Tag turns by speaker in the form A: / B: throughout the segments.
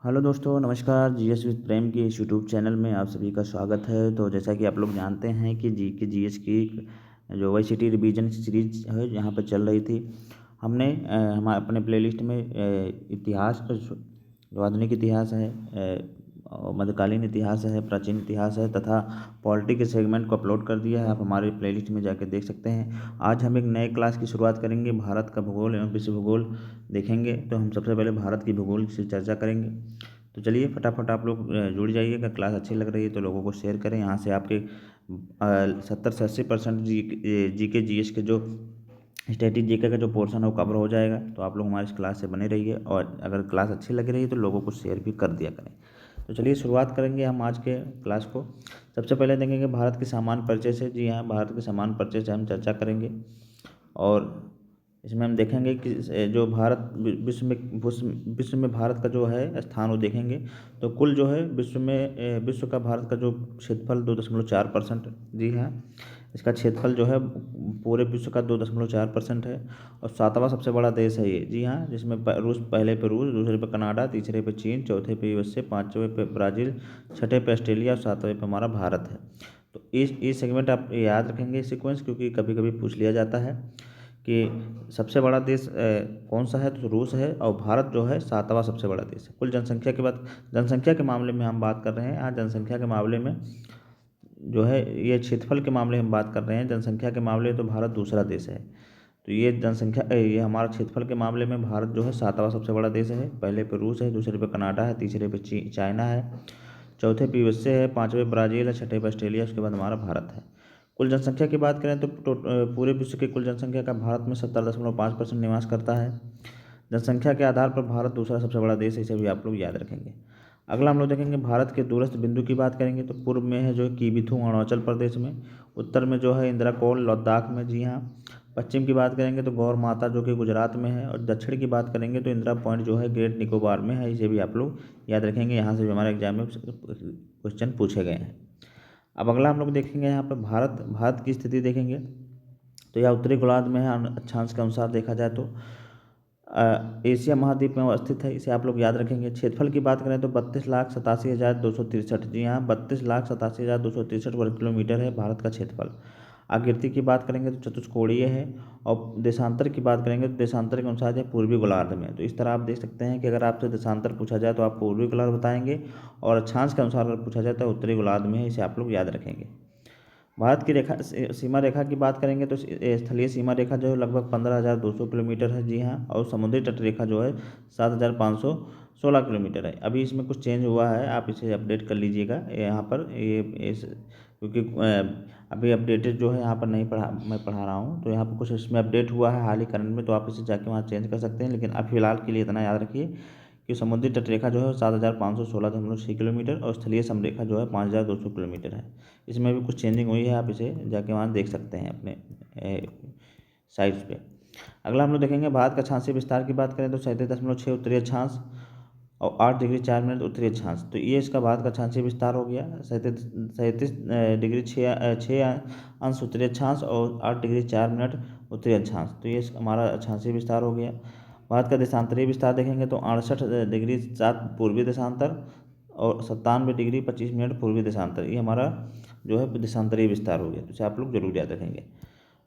A: Hello दोस्तों, नमस्कार। GS with प्रेम के इस यूट्यूब चैनल में आप सभी का स्वागत है। तो जैसा कि आप लोग जानते हैं कि जीएस की जो वाईसीटी रिवीजन सीरीज है यहाँ पर चल रही थी। हमने हम अपने प्लेलिस्ट में इतिहास जो आधुनिक इतिहास है, और मध्यकालीन इतिहास है, प्राचीन इतिहास है तथा पॉलिटी के सेगमेंट को अपलोड कर दिया है। आप हमारे प्लेलिस्ट में जाकर देख सकते हैं। आज हम एक नए क्लास की शुरुआत करेंगे। भारत का भूगोल एवं विश्व भूगोल देखेंगे। तो हम सबसे पहले भारत की भूगोल से चर्चा करेंगे। तो चलिए फटाफट आप लोग जुड़ जाइएगा। क्लास अच्छी लग रही है तो लोगों को शेयर करें। यहाँ से आपके 70 से 80% जी के जीएस के जो स्टैटिक जीके का जो पोर्शन है वो कवर हो जाएगा। तो आप लोग हमारे इस क्लास से बने रहिए, और अगर क्लास अच्छी लग रही है तो लोगों को शेयर भी कर दिया करें। तो चलिए शुरुआत करेंगे हम आज के क्लास को। सबसे पहले देखेंगे भारत के सामान्य परिचय से। जी हाँ, भारत के सामान्य परिचय से हम चर्चा करेंगे। और इसमें हम देखेंगे कि जो भारत विश्व में भारत का जो है स्थान वो देखेंगे। तो कुल जो है विश्व का भारत का जो क्षेत्रफल 2.4%। जी हाँ, इसका क्षेत्रफल जो है पूरे विश्व का 2.4% है। और सातवां सबसे बड़ा देश है ये। जी हाँ, जिसमें रूस, पहले पे रूस, दूसरे पे कनाडा, तीसरे पे चीन, चौथे पे यूएसए, पाँचवें पे ब्राज़ील, छठे पे ऑस्ट्रेलिया और सातवें पे हमारा भारत है। तो इस सेगमेंट आप याद रखेंगे सीक्वेंस, क्योंकि कभी कभी पूछ लिया जाता है कि सबसे बड़ा देश कौन सा है। तो रूस है, और भारत जो है सातवां सबसे बड़ा देश है। कुल जनसंख्या के बाद, जनसंख्या के मामले में हम बात कर रहे हैं। आज जनसंख्या के मामले में जो है, ये क्षेत्रफल के मामले में हम बात कर रहे हैं। जनसंख्या के मामले में तो भारत दूसरा देश है। तो ये हमारा क्षेत्रफल के मामले में भारत जो है सातवां सबसे बड़ा देश है। पहले पे रूस है, दूसरे पे कनाडा है, तीसरे पे चाइना है, चौथे पे यूएसए है, पाँचवें ब्राज़ील है, छठे पे ऑस्ट्रेलिया, उसके बाद हमारा भारत है। कुल जनसंख्या की बात करें तो पूरे विश्व की कुल जनसंख्या का भारत में 70.5% निवास करता है। जनसंख्या के आधार पर भारत दूसरा सबसे बड़ा देश है, इसे भी आप लोग याद रखेंगे। अगला हम लोग देखेंगे भारत के दूरस्थ बिंदु की बात करेंगे। तो पूर्व में है जो है कीबीथू अरुणाचल प्रदेश में, उत्तर में जो है इंद्राकोल लद्दाख में। जी हाँ, पश्चिम की बात करेंगे तो गौर माता जो कि गुजरात में है, और दक्षिण की बात करेंगे तो इंदिरा पॉइंट जो है ग्रेट निकोबार में है। इसे भी आप लोग याद रखेंगे, यहाँ से भी हमारे एग्जाम में क्वेश्चन पूछे गए हैं। अब अगला हम लोग देखेंगे यहाँ पर भारत भारत की स्थिति देखेंगे। तो यह उत्तरी गोलार्ध में है। अक्षांश के अनुसार देखा जाए तो एशिया महाद्वीप में अवस्थित है। इसे आप लोग याद रखेंगे। क्षेत्रफल की बात करें तो 32,87,263। जी हाँ, 32,87,263 वर्ग किलोमीटर है भारत का क्षेत्रफल। आकृति की बात करेंगे तो चतुष्कोणीय है। और देशांतर की बात करेंगे तो देशांतर के अनुसार है पूर्वी गोलार्ध में। तो इस तरह आप देख सकते हैं कि अगर आपसे देशांतर पूछा जाए तो आप पूर्वी गोलार्ध बताएंगे, और अक्षांश के अनुसार अगर पूछा जाए तो उत्तरी गोलार्ध में है। इसे आप लोग याद रखेंगे। भारत की सीमा रेखा की बात करेंगे तो स्थलीय सीमा रेखा जो है लगभग 15,200 किलोमीटर है। जी हाँ, और समुद्री तट रेखा जो है 7,516 किलोमीटर है। अभी इसमें कुछ चेंज हुआ है, आप इसे अपडेट कर लीजिएगा यहाँ पर। क्योंकि अभी अपडेटेड जो है यहाँ पर नहीं मैं पढ़ा रहा हूँ, तो यहाँ पर कुछ इसमें अपडेट हुआ है हाल ही करंट में, तो आप इसे जाके वहाँ चेंज कर सकते हैं। लेकिन अब फिलहाल के लिए इतना याद रखिए कि समुद्री तटरेखा जो है 7,516.6 किलोमीटर, और स्थलीय समरेखा जो है 5,200 किलोमीटर है। इसमें भी कुछ चेंजिंग हुई है, आप इसे जाके वहाँ देख सकते हैं अपने साइट्स पे। अगला हम लोग देखेंगे भारत का अक्षांशीय विस्तार की बात करें तो 37.6 उत्तरी अक्षांश और 8 डिग्री 4 मिनट उत्तरी अक्षांश। तो ये इसका भारत का अक्षांशीय विस्तार हो गया। 37 डिग्री 6 अंश उत्तरी अक्षांश और 8 डिग्री 4 मिनट उत्तरी अक्षांश। तो ये हमारा अक्षांशीय विस्तार हो गया। भारत का देशांतरीय विस्तार देखेंगे तो 68 डिग्री 7 पूर्वी देशांतर और 97 डिग्री 25 मिनट पूर्वी देशांतर। ये हमारा जो है देशांतरीय विस्तार हो गया। तो इसे आप लोग जरूर याद रखेंगे।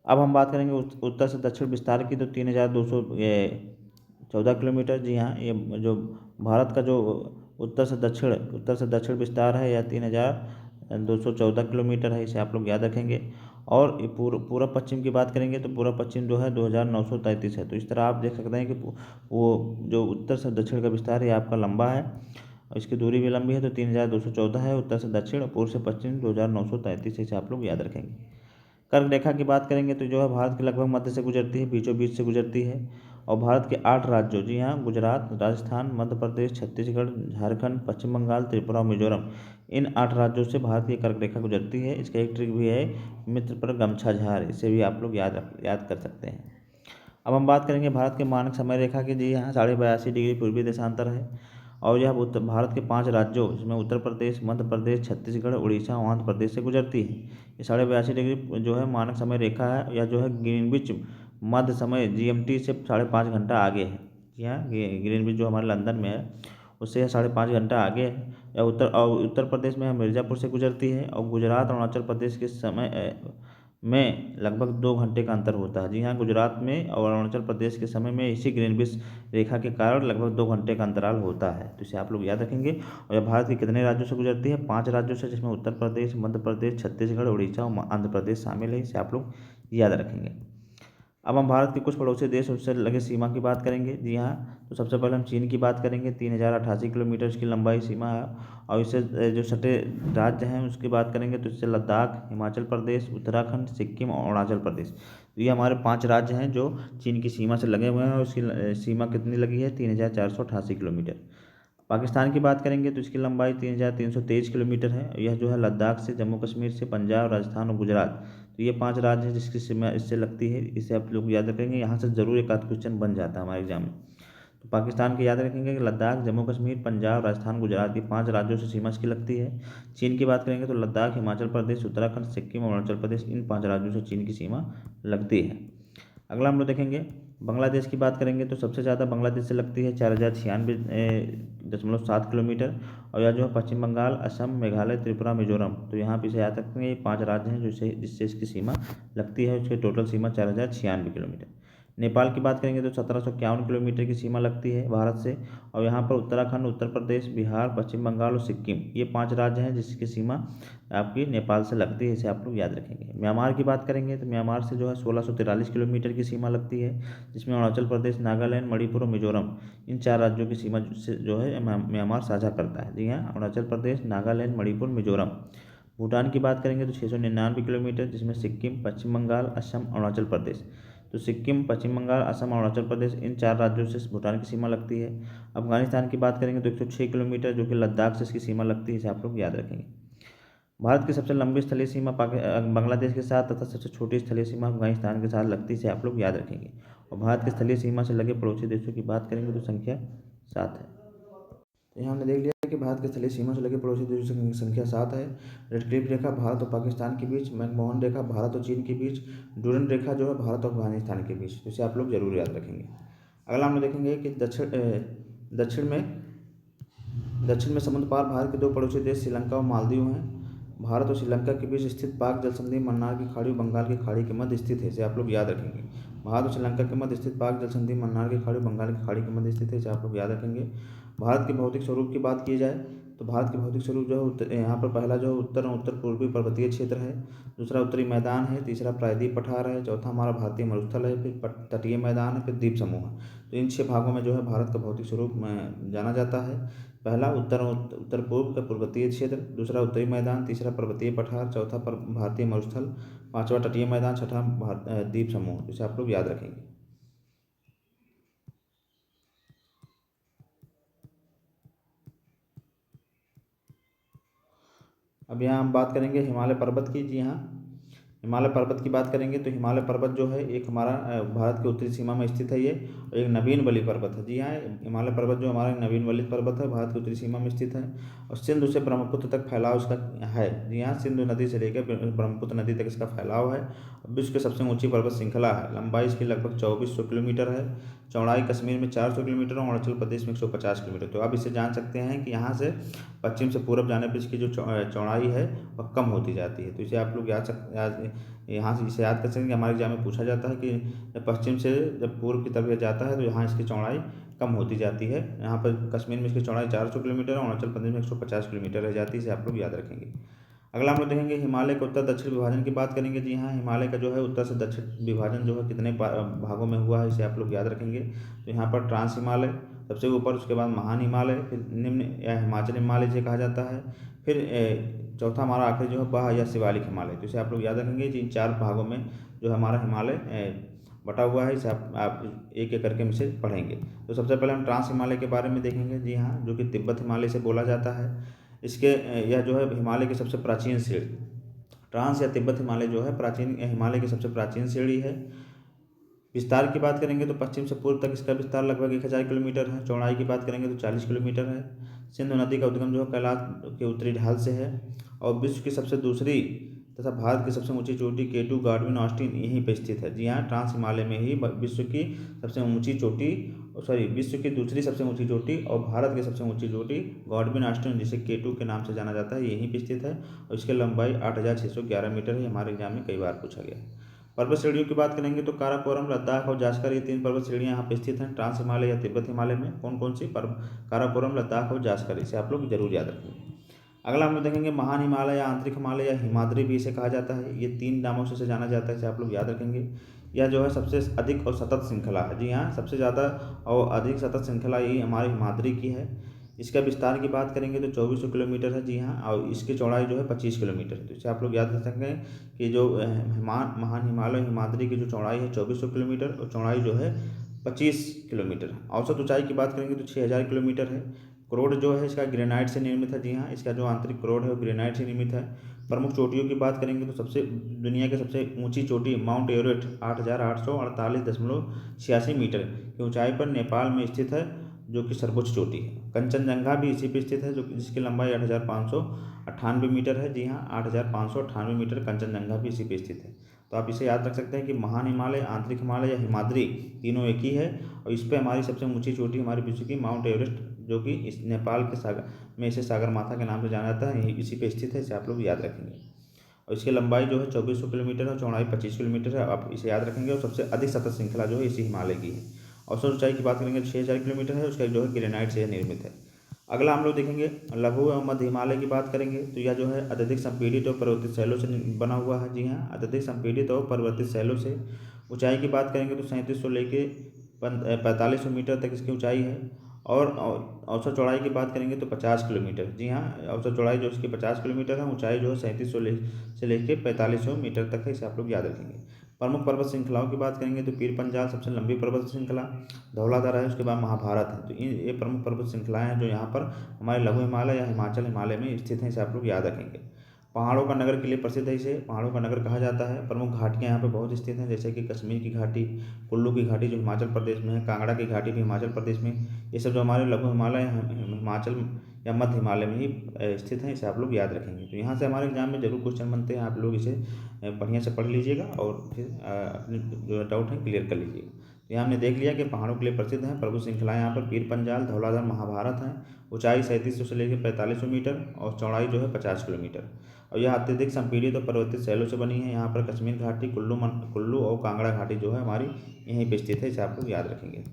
A: अब हम बात करेंगे उत्तर से दक्षिण विस्तार की। तो 3,214 किलोमीटर। जी हाँ, ये जो भारत का जो उत्तर से दक्षिण विस्तार है यह 3,214 किलोमीटर है। इसे आप लोग याद रखेंगे। और ये पूर्व पश्चिम की बात करेंगे तो पूर्व पश्चिम जो है 2,933 है। तो इस तरह आप देख सकते हैं कि वो जो उत्तर से दक्षिण का विस्तार है आपका लंबा है, और इसकी दूरी भी लंबी है। तो 3,214 है उत्तर से दक्षिण, और पूर्व से पश्चिम 2,933 है। इसे आप लोग याद रखेंगे। कर्क रेखा की बात करेंगे तो जो है भारत के लगभग मध्य से गुजरती है, बीचों बीच से गुजरती है। और भारत के 8 राज्यों, जी हाँ, गुजरात, राजस्थान, मध्य प्रदेश, छत्तीसगढ़, झारखंड, पश्चिम बंगाल, त्रिपुरा और मिजोरम, इन 8 राज्यों से भारत की कर्क रेखा गुजरती है। इसका एक ट्रिक भी है, मित्र पर गमछा झार। इसे भी आप लोग याद कर सकते हैं। अब हम बात करेंगे भारत के मानक समय रेखा की। जी यहाँ 82.5 डिग्री पूर्वी देशांतर है। और यह उत्तर भारत के 5 राज्यों जिसमें उत्तर प्रदेश, मध्य प्रदेश, छत्तीसगढ़, उड़ीसा और आंध्र प्रदेश से गुजरती है। ये 82.5 डिग्री जो है मानक समय रेखा है। यह जो है ग्रीनविच मध्य समय GMT से 5.5 घंटा आगे है। जी हाँ, ग्रीनविच जो हमारे लंदन में है उससे यह 5.5 घंटा आगे है। या उत्तर प्रदेश में यह मिर्ज़ापुर से गुजरती है, और गुजरात और अरुणाचल प्रदेश के समय में लगभग 2 घंटे का अंतर होता है। जी हाँ, गुजरात में और अरुणाचल प्रदेश के समय में इसी ग्रीनविच रेखा के कारण लगभग 2 घंटे का अंतराल होता है। तो इसे आप लोग याद रखेंगे। और यह भारत के कितने राज्यों से गुजरती है? 5 राज्यों से, जिसमें उत्तर प्रदेश, मध्य प्रदेश, छत्तीसगढ़, उड़ीसा और आंध्र प्रदेश शामिल है। इसे आप लोग याद रखेंगे। अब हम भारत के कुछ पड़ोसी देश उससे लगे सीमा की बात करेंगे। जी हाँ, तो सबसे पहले हम चीन की बात करेंगे। 3088 किलोमीटर इसकी लंबाई सीमा है। और इससे जो सटे राज्य हैं उसकी बात करेंगे, तो इससे लद्दाख, हिमाचल प्रदेश, उत्तराखंड, सिक्किम और अरुणाचल प्रदेश, तो ये हमारे 5 राज्य हैं जो चीन की सीमा से लगे हुए हैं। और उसकी सीमा कितनी लगी है? 3488 किलोमीटर। पाकिस्तान की बात करेंगे तो इसकी लंबाई 3323 किलोमीटर है। यह जो है लद्दाख से, जम्मू कश्मीर से, पंजाब, राजस्थान और गुजरात, तो ये 5 राज्य हैं जिसकी सीमा इससे लगती है। इसे आप लोग याद रखेंगे। यहाँ से जरूर एक आध क्वेश्चन बन जाता है हमारे एग्जाम में। तो पाकिस्तान के याद रखेंगे कि लद्दाख, जम्मू कश्मीर, पंजाब, राजस्थान, गुजरात, ये 5 राज्यों से सीमा इसकी लगती है। चीन की बात करेंगे तो लद्दाख, हिमाचल प्रदेश, उत्तराखंड, सिक्किम और अरुणाचल प्रदेश, इन 5 राज्यों से चीन की सीमा लगती है। अगला हम लोग देखेंगे बांग्लादेश की बात करेंगे तो सबसे ज़्यादा बांग्लादेश से लगती है 4096.7 किलोमीटर। और यह जो है पश्चिम बंगाल, असम, मेघालय, त्रिपुरा, मिजोरम, तो यहाँ पे से याद रखेंगे ये 5 राज्य हैं जिससे इसकी सीमा लगती है। उसकी टोटल सीमा 4096 किलोमीटर। नेपाल की बात करेंगे तो 1751 किलोमीटर की सीमा लगती है भारत से। और यहाँ पर उत्तराखंड, उत्तर प्रदेश, बिहार, पश्चिम बंगाल और सिक्किम, ये 5 राज्य हैं जिसकी सीमा आपकी नेपाल से लगती है। इसे आप लोग याद रखेंगे। म्यांमार की बात करेंगे तो म्यांमार से जो है 1643 किलोमीटर की सीमा लगती है, जिसमें अरुणाचल प्रदेश, नागालैंड, मणिपुर और मिजोरम, इन 4 राज्यों की सीमा से जो है म्यांमार साझा करता है। जी हाँ, अरुणाचल प्रदेश, नागालैंड, मणिपुर, मिजोरम। भूटान की बात करेंगे तो 699 किलोमीटर, जिसमें सिक्किम, पश्चिम बंगाल, असम, अरुणाचल प्रदेश, तो सिक्किम, पश्चिम बंगाल, असम, अरुणाचल प्रदेश, इन 4 राज्यों से भूटान की सीमा लगती है। अफगानिस्तान की बात करेंगे तो 106 किलोमीटर, जो कि लद्दाख से इसकी सीमा लगती है। इसे आप लोग याद रखेंगे। भारत की सबसे लंबी स्थलीय सीमा बांग्लादेश के साथ तथा सबसे छोटी स्थलीय सीमा अफगानिस्तान के साथ लगती है। इसे आप लोग याद रखेंगे। और भारत की स्थलीय सीमा से लगे पड़ोसी देशों की बात करेंगे तो संख्या 7 है। तो यहाँ हमने देख लिया कि भारत की स्थलीय सीमा से लगे पड़ोसी देशों की संख्या 7 है। रेड क्लिफ रेखा भारत और पाकिस्तान के बीच, मैकमोहन रेखा भारत और चीन के बीच, डूरन रेखा जो है भारत और अफगानिस्तान के बीच, तो इसे आप लोग जरूर याद रखेंगे। अगला हम लोग देखेंगे कि दक्षिण में समुद्र पार भारत के 2 पड़ोसी देश श्रीलंका और मालदीव हैं। भारत और श्रीलंका के बीच स्थित पाक जल संधि मन्नार की खाड़ी और बंगाल की खाड़ी के मध्य स्थित है। इसे आप लोग याद रखेंगे। भारत और श्रीलंका के मध्य स्थित पाक जल संधि मन्नार की खाड़ी और बंगाल की खाड़ी के मध्य स्थित है। इसे आप लोग याद रखेंगे। भारत के भौतिक स्वरूप की बात की जाए तो भारत के भौतिक स्वरूप जो है यहाँ पर पहला जो है उत्तर और उत्तर पूर्वी पर्वतीय क्षेत्र है, दूसरा उत्तरी मैदान है, तीसरा प्रायद्वीप पठार है, चौथा हमारा भारतीय मरुस्थल है, फिर तटीय मैदान है, फिर द्वीप समूह है। तो इन 6 भागों में जो है भारत का भौतिक स्वरूप जाना जाता है। पहला उत्तर पूर्व का पर्वतीय क्षेत्र, दूसरा उत्तरी मैदान, तीसरा पर्वतीय पठार, चौथा भारतीय मरुस्थल, पांचवा तटीय मैदान, छठा द्वीप समूह। इसे आप लोग याद रखेंगे। अब यहाँ हम बात करेंगे हिमालय पर्वत की। जी हाँ, हिमालय पर्वत की बात करेंगे तो हिमालय पर्वत जो है एक हमारा भारत के उत्तरी सीमा में स्थित है। ये एक नवीन वली पर्वत है। जी हाँ, हिमालय पर्वत जो हमारा नवीन वली पर्वत है भारत के उत्तरी सीमा में स्थित है। और सिंधु से ब्रह्मपुत्र तक फैलाव इसका है। जी हाँ, सिंधु नदी से लेकर ब्रह्मपुत्र नदी तक इसका फैलाव है। विश्व की सबसे ऊंची पर्वत श्रृंखला है। लंबाई इसकी लगभग 2400 किलोमीटर है। चौड़ाई कश्मीर में 400 किलोमीटर और अरुणाचल प्रदेश में 150 किलोमीटर। तो आप इसे जान सकते हैं कि यहाँ से पश्चिम से पूरब जाने पर इसकी जो चौड़ाई है वह कम होती जाती है। तो इसे आप लोग यहाँ से इसे याद कर सकते हैं कि हमारे एग्जाम में पूछा जाता है कि जब पश्चिम से जब पूर्व की तरफ जाता है तो यहाँ इसकी चौड़ाई कम होती जाती है। यहाँ पर कश्मीर में इसकी चौड़ाई 400 किलोमीटर और अरुणाचल प्रदेश में 150 किलोमीटर रह जाती है। इसे आप लोग याद रखेंगे। अगला हम लोग देखेंगे हिमालय के उत्तर दक्षिण विभाजन की बात करेंगे। जी हाँ, हिमालय का जो है उत्तर से दक्षिण विभाजन जो है कितने भागों में हुआ है, इसे आप लोग याद रखेंगे। तो यहाँ पर ट्रांस हिमालय सबसे ऊपर, उसके बाद महान हिमालय, फिर निम्न या हिमाचल हिमालय जिसे कहा जाता है, फिर चौथा हमारा आखिरी जो है वह या शिवालिक हिमालय। तो इसे आप लोग याद रखेंगे। इन 4 भागों में जो हमारा हिमालय बटा हुआ है। इसे आप एक एक करके इसे पढ़ेंगे। तो सबसे पहले हम ट्रांस हिमालय के बारे में देखेंगे। जी हाँ, जो कि तिब्बत हिमालय से बोला जाता है। इसके यह जो है हिमालय की सबसे प्राचीन श्रेणी, ट्रांस या तिब्बत हिमालय जो है प्राचीन हिमालय की सबसे प्राचीन श्रेणी है। विस्तार की बात करेंगे तो पश्चिम से पूर्व तक इसका विस्तार लगभग 1000 किलोमीटर है। चौड़ाई की बात करेंगे तो 40 किलोमीटर है। सिंधु नदी का उद्गम जो है कैलाश के उत्तरी ढाल से है। और विश्व की सबसे दूसरी तथा भारत की सबसे ऊंची चोटी K2 गॉडविन ऑस्टिन यहीं पर स्थित है। जी हाँ, ट्रांस हिमालय में ही विश्व की सबसे ऊंची चोटी, विश्व की दूसरी सबसे ऊंची चोटी और भारत की सबसे ऊंची चोटी गॉडविन ऑस्टिन, जिसे K2 के नाम से जाना जाता है, यहीं पर स्थित है और इसकी लंबाई 8,611 मीटर है। हमारे एग्जाम में कई बार पूछा गया। पर्वत श्रेणियों की बात करेंगे तो काराकोरम, लद्दाख और जास्कर, ये 3 पर्वत श्रेणियां यहाँ पे स्थित हैं ट्रांस हिमालय या तिब्बत हिमालय में। कौन कौन सी? काराकोरम, लद्दाख और जास्कर, इसे आप लोग जरूर याद रखेंगे। अगला हम लोग देखेंगे महान हिमालय या आंतरिक हिमालय या हिमाद्री भी इसे कहा जाता है। ये 3 नामों से इसे जाना जाता है, इसे आप लोग याद रखेंगे। यह जो है सबसे अधिक और सतत श्रृंखला है। जी हाँ, सबसे ज़्यादा और अधिक सतत श्रृंखला यही हमारी हिमाद्री की है। इसका विस्तार की बात करेंगे तो 2400 किलोमीटर है। जी हाँ, और इसकी चौड़ाई जो है 25 किलोमीटर है। तो इसे आप लोग याद रख सकते हैं कि जो महान हिमालय हिमाद्री की जो चौड़ाई है 2400 किलोमीटर और चौड़ाई जो है 25 किलोमीटर। औसत ऊंचाई की बात करेंगे तो 6000 किलोमीटर है। क्रोड जो है इसका ग्रेनाइट से निर्मित है। जी हाँ, इसका जो आंतरिक क्रोड है वो ग्रेनाइट से निर्मित है। प्रमुख चोटियों की बात करेंगे तो दुनिया की सबसे ऊंची चोटी माउंट एवरेस्ट 8,848.86 मीटर की ऊंचाई पर नेपाल में स्थित है, जो कि सर्वोच्च चोटी है। कंचनजंगा भी इसी पे स्थित है, जिसकी लंबाई 8,598 मीटर है। जी हाँ, 8,598 मीटर कंचनजंगा भी इसी पे स्थित है। तो आप इसे याद रख सकते हैं कि महान हिमालय, आंतरिक हिमालय या हिमाद्री तीनों एक ही है और इस पे हमारी सबसे ऊंची चोटी हमारे विश्व की माउंट एवरेस्ट, जो कि इस नेपाल के सागर में इसे सागर माथा के नाम से जाना जाता है, इसी पे स्थित है। इसे आप लोग याद रखेंगे। और इसकी लंबाई जो है 2400 किलोमीटर है और चौड़ाई 25 किलोमीटर है। आप इसे याद रखेंगे। और सबसे अधिक सतत श्रृंखला जो है इसी हिमालय की है। औसत ऊंचाई की बात करेंगे तो 6000 किलोमीटर है। उसका जो है ग्रेनाइट से निर्मित है। अगला हम लोग देखेंगे लघु एवं मध्य हिमालय की बात करेंगे तो यह जो है अत्यधिक संपीड़ित और पर्वतित शैलों से बना हुआ है। जी हाँ, अत्यधिक संपीड़ित और पर्वतित शैलों से। ऊंचाई की बात करेंगे तो 3700 लेके 4500 मीटर तक इसकी ऊंचाई है। और औसत चौड़ाई की बात करेंगे तो 50 किलोमीटर। जी हाँ, औसत चौड़ाई जो इसकी 50 किलोमीटर है, ऊंचाई जो है 3700 से लेके 4500 मीटर तक है। इसे आप लोग याद रखेंगे। प्रमुख पर्वत श्रृंखलाओं की बात करेंगे तो पीर पंजाल सबसे लंबी पर्वत श्रृंखला, धौलाधार है, उसके बाद महाभारत है। तो ये प्रमुख पर्वत श्रृंखलाएं हैं जो यहाँ पर हमारे लघु हिमालय या हिमाचल हिमालय में स्थित हैं। इसे आप लोग याद रखेंगे। पहाड़ों का नगर के लिए प्रसिद्ध है, इसे पहाड़ों का नगर कहा जाता है। प्रमुख घाटियाँ यहाँ पे बहुत स्थित हैं, जैसे कि कश्मीर की घाटी, कुल्लू की घाटी जो हिमाचल प्रदेश में है, कांगड़ा की घाटी भी हिमाचल प्रदेश में। ये सब जो हमारे लघु हिमालय हिमाचल या मध्य हिमालय में ही स्थित हैं। इसे आप लोग याद रखेंगे। तो यहाँ से हमारे एग्जाम में जरूर क्वेश्चन बनते हैं। आप लोग इसे बढ़िया से पढ़ लीजिएगा और फिर अपने जो डाउट है क्लियर कर लीजिएगा। तो यहाँ हमने देख लिया कि पहाड़ों के लिए प्रसिद्ध हैं पर्वत श्रृंखलाएं। यहाँ पर पीर पंजाल, धौलाधार, महाभारत हैं। ऊंचाई 3700 से लेकर 4500 मीटर और चौड़ाई जो है 50 किलोमीटर। और यह अत्यधिक संपीड़ित और पर्वतित शैलों से बनी है। यहाँ पर कश्मीर घाटी, कुल्लू और कांगड़ा घाटी जो है हमारी यहीं पे स्थित है। इसे आप लोग याद रखेंगे।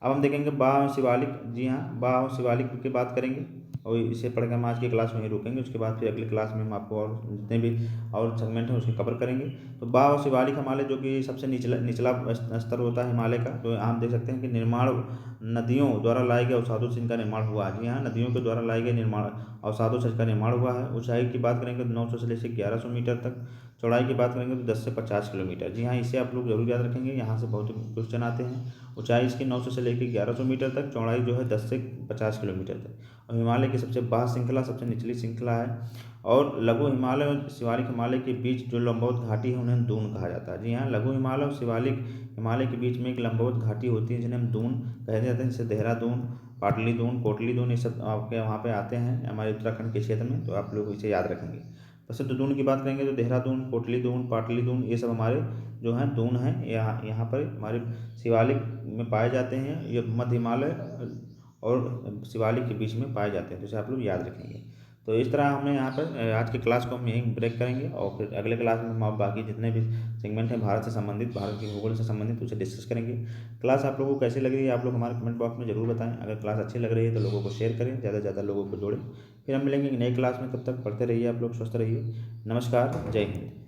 A: अब हम देखेंगे बाह शिवालिक। जी हाँ, बाह शिवालिक की बात करेंगे और इसे पढ़ के हम आज की क्लास में ही रुकेंगे। उसके बाद फिर अगली क्लास में हम आपको और जितने भी और सेगमेंट हैं उसके कवर करेंगे। तो बाह और शिवालिक हिमालय जो कि सबसे निचला स्तर होता है हिमालय का, तो आप देख सकते हैं कि निर्माण नदियों द्वारा लाए गए अवसादों से इनका निर्माण हुआ है। जी हाँ, नदियों के द्वारा लाए गए निर्माण अवसादों से इसका निर्माण हुआ है। ऊंचाई की बात करेंगे तो 900 से लेकर 1100 मीटर तक। चौड़ाई की बात करेंगे तो 10 से 50 किलोमीटर। जी हाँ, इसे आप लोग जरूर याद रखेंगे। यहाँ से बहुत क्वेश्चन आते हैं। ऊंचाई इसकी 900 से लेकर 1100 मीटर तक, चौड़ाई जो है 10 से 50 किलोमीटर तक। और हिमालय की सबसे बाह्य श्रृंखला, सबसे निचली श्रृंखला है। और लघु हिमालय और शिवालिक हिमालय के बीच जो लंबवत घाटी है उन्हें दून कहा जाता है। जी हाँ, लघु हिमालय और शिवालिक हिमालय के बीच में एक लंबवत घाटी होती है जिन्हें हम दून कहते जाते हैं, जैसे देहरादून, पाटली दून, कोटली दून, ये सब आपके वहाँ पे आते हैं हमारे उत्तराखंड के क्षेत्र में। तो आप लोग इसे याद रखेंगे। प्रसिद्ध दून की बात करेंगे तो देहरादून, कोटली दून, पाटली दून, ये सब हमारे जो हैं दून हैं। यहाँ पर हमारे शिवालिक में पाए जाते हैं। ये मध्य हिमालय और शिवालिक के बीच में पाए जाते हैं। तो इसे आप लोग याद रखेंगे। तो इस तरह हमने यहाँ पर आज की क्लास को हम यहीं ब्रेक करेंगे और फिर अगले क्लास में हम आप बाकी जितने भी सेगमेंट हैं भारत से संबंधित, भारत के भूगोल से संबंधित, उसे डिस्कस करेंगे। क्लास आप लोगों को कैसी लग रही है आप लोग हमारे कमेंट बॉक्स में जरूर बताएं। अगर क्लास अच्छी लग रही है तो लोगों को शेयर करें, ज़्यादा से ज़्यादा लोगों को जोड़ें। फिर हम मिलेंगे नई क्लास में। तब तक पढ़ते रहिए, आप लोग स्वस्थ रहिए। नमस्कार, जय हिंद।